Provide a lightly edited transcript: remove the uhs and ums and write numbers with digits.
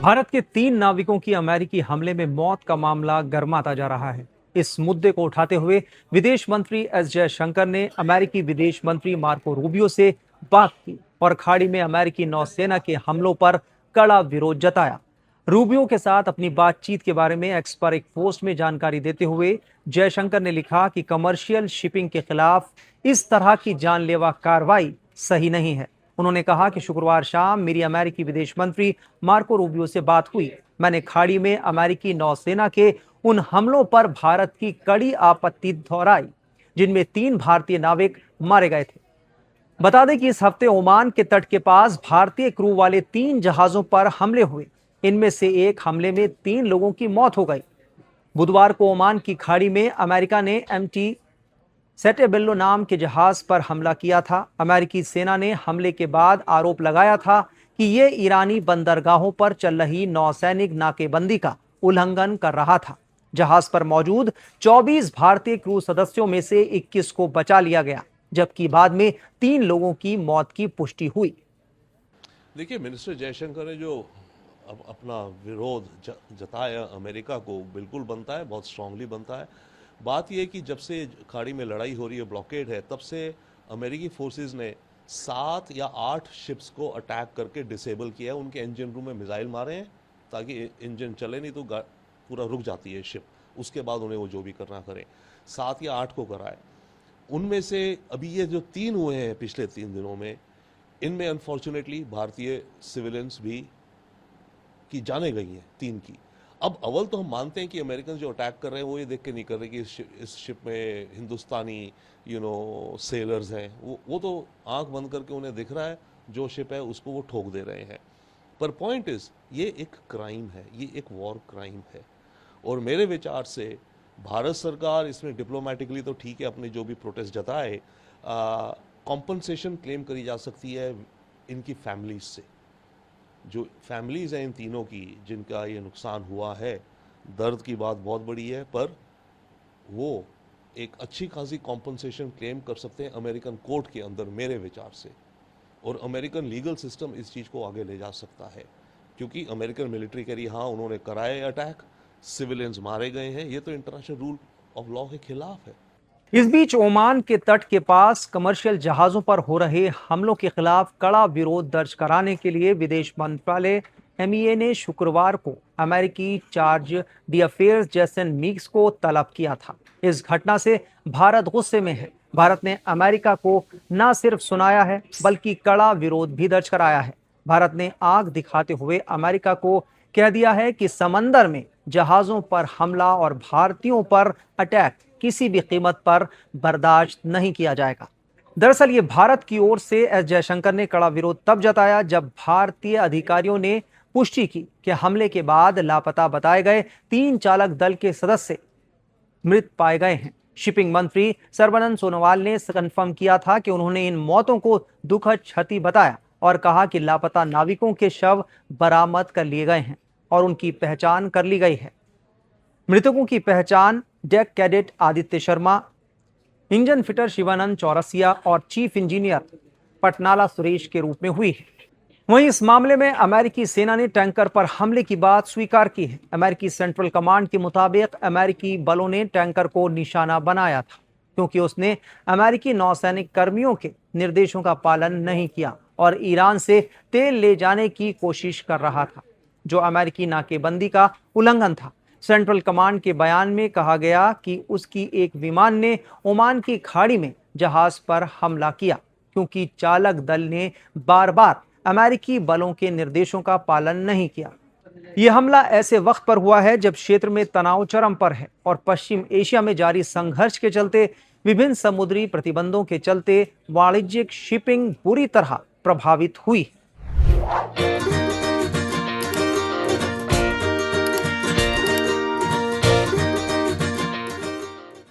भारत के 3 नाविकों की अमेरिकी हमले में मौत का मामला गर्माता जा रहा है। इस मुद्दे को उठाते हुए विदेश मंत्री एस जयशंकर ने अमेरिकी विदेश मंत्री मार्को रूबियो से बात की और खाड़ी में अमेरिकी नौसेना के हमलों पर कड़ा विरोध जताया। रूबियो के साथ अपनी बातचीत के बारे में एक्स पर एक पोस्ट में जानकारी देते हुए जयशंकर ने लिखा कि कमर्शियल शिपिंग के खिलाफ इस तरह की जानलेवा कार्रवाई सही नहीं है। उन्होंने कहा कि शुक्रवार शाम मेरी अमेरिकी विदेश मंत्री मार्को रूबियो से बात हुई। मैंने खाड़ी में अमेरिकी नौसेना के उन हमलों पर भारत की कड़ी आपत्ति दोहराई जिनमें 3 भारतीय नाविक मारे गए थे। बता दें कि इस हफ्ते ओमान के तट के पास भारतीय क्रू वाले 3 जहाजों पर हमले हुए। इनमें से एक हमले में 3 लोगों की मौत हो गई। बुधवार को ओमान की खाड़ी में अमेरिका ने MT सेटेबेल्लो नाम के जहाज पर हमला किया था। अमेरिकी सेना ने हमले के बाद आरोप लगाया था कि ये ईरानी बंदरगाहों पर चल रही नौसैनिक नाकेबंदी का उल्लंघन कर रहा था। जहाज पर मौजूद 24 भारतीय क्रू सदस्यों में से 21 को बचा लिया गया, जबकि बाद में 3 लोगों की मौत की पुष्टि हुई। देखिए, मिनिस्टर जयशंकर ने जो अपना विरोध जताया अमेरिका को, बिल्कुल बनता है, बहुत स्ट्रांगली बनता है। बात यह है कि जब से खाड़ी में लड़ाई हो रही है, ब्लॉकेड है, तब से अमेरिकी फोर्सेस ने 7 या 8 शिप्स को अटैक करके डिसेबल किया है। उनके इंजन रूम में मिसाइल मारे हैं ताकि इंजन चले, नहीं तो पूरा रुक जाती है शिप। उसके बाद उन्हें वो जो भी करना करें। 7 या 8 को कराए। उनमें से अभी ये जो 3 हुए हैं पिछले 3 दिनों में, इनमें अनफॉर्चुनेटली भारतीय सिविलियंस भी की जाने गई हैं, 3 की। अब अव्वल तो हम मानते हैं कि अमेरिकन जो अटैक कर रहे हैं वो ये देख के नहीं कर रहे कि इस शिप में हिंदुस्तानी सेलर्स हैं। वो तो आंख बंद करके उन्हें दिख रहा है जो शिप है उसको वो ठोक दे रहे हैं। पर पॉइंट इज, ये एक क्राइम है, ये एक वॉर क्राइम है। और मेरे विचार से भारत सरकार इसमें डिप्लोमेटिकली तो ठीक है, अपने जो भी प्रोटेस्ट जताए, कॉम्पनसेशन क्लेम करी जा सकती है इनकी फैमिलीज से। जो फैमिलीज हैं इन तीनों की जिनका ये नुकसान हुआ है, दर्द की बात बहुत बड़ी है, पर वो एक अच्छी खासी कॉम्पनसेशन क्लेम कर सकते हैं अमेरिकन कोर्ट के अंदर, मेरे विचार से। और अमेरिकन लीगल सिस्टम इस चीज़ को आगे ले जा सकता है, क्योंकि अमेरिकन मिलिट्री कह रही हाँ उन्होंने कराए अटैक, सिविलियंस मारे गए हैं, ये तो इंटरनेशनल रूल ऑफ लॉ के खिलाफ है। इस बीच ओमान के तट के पास कमर्शियल जहाजों पर हो रहे हमलों के खिलाफ कड़ा विरोध दर्ज कराने के लिए विदेश मंत्रालय MEA ने शुक्रवार को अमेरिकी चार्ज d'affaires जैसन मीक्स को तलब किया था। इस घटना से भारत गुस्से में है। भारत ने अमेरिका को न सिर्फ सुनाया है बल्कि कड़ा विरोध भी दर्ज कराया है। भारत ने आग दिखाते हुए अमेरिका को कह दिया है कि समंदर में जहाजों पर हमला और भारतीयों पर अटैक किसी भी कीमत पर बर्दाश्त नहीं किया जाएगा। दरअसल ये भारत की ओर से एस जयशंकर ने कड़ा विरोध तब जताया जब भारतीय अधिकारियों ने पुष्टि की कि हमले के बाद लापता बताए गए 3 चालक दल के सदस्य मृत पाए गए हैं। शिपिंग मंत्री सर्बानंद सोनोवाल ने कन्फर्म किया था कि उन्होंने इन मौतों को दुखद क्षति बताया और कहा कि लापता नाविकों के शव बरामद कर लिए गए हैं और उनकी पहचान कर ली गई है। मृतकों की पहचान deck cadet Aditya Sharma, engine fitter Shivanand Chaurasia और चीफ इंजीनियर पटनाला सुरेश के रूप में हुई है। वहीं इस मामले में अमेरिकी सेना ने टैंकर पर हमले की बात स्वीकार की है। अमेरिकी सेंट्रल कमांड के मुताबिक अमेरिकी बलों ने टैंकर को निशाना बनाया था क्योंकि उसने अमेरिकी नौसैनिक कर्मियों के निर्देशों का पालन नहीं किया और ईरान से तेल ले जाने की कोशिश कर रहा था, जो अमेरिकी नाकेबंदी का उल्लंघन था। सेंट्रल कमांड के बयान में कहा गया कि उसकी एक विमान ने ओमान की खाड़ी में जहाज पर हमला किया क्योंकि चालक दल ने बार बार अमेरिकी बलों के निर्देशों का पालन नहीं किया। यह हमला ऐसे वक्त पर हुआ है जब क्षेत्र में तनाव चरम पर है और पश्चिम एशिया में जारी संघर्ष के चलते विभिन्न समुद्री प्रतिबंधों के चलते वाणिज्यिक शिपिंग बुरी तरह प्रभावित हुई।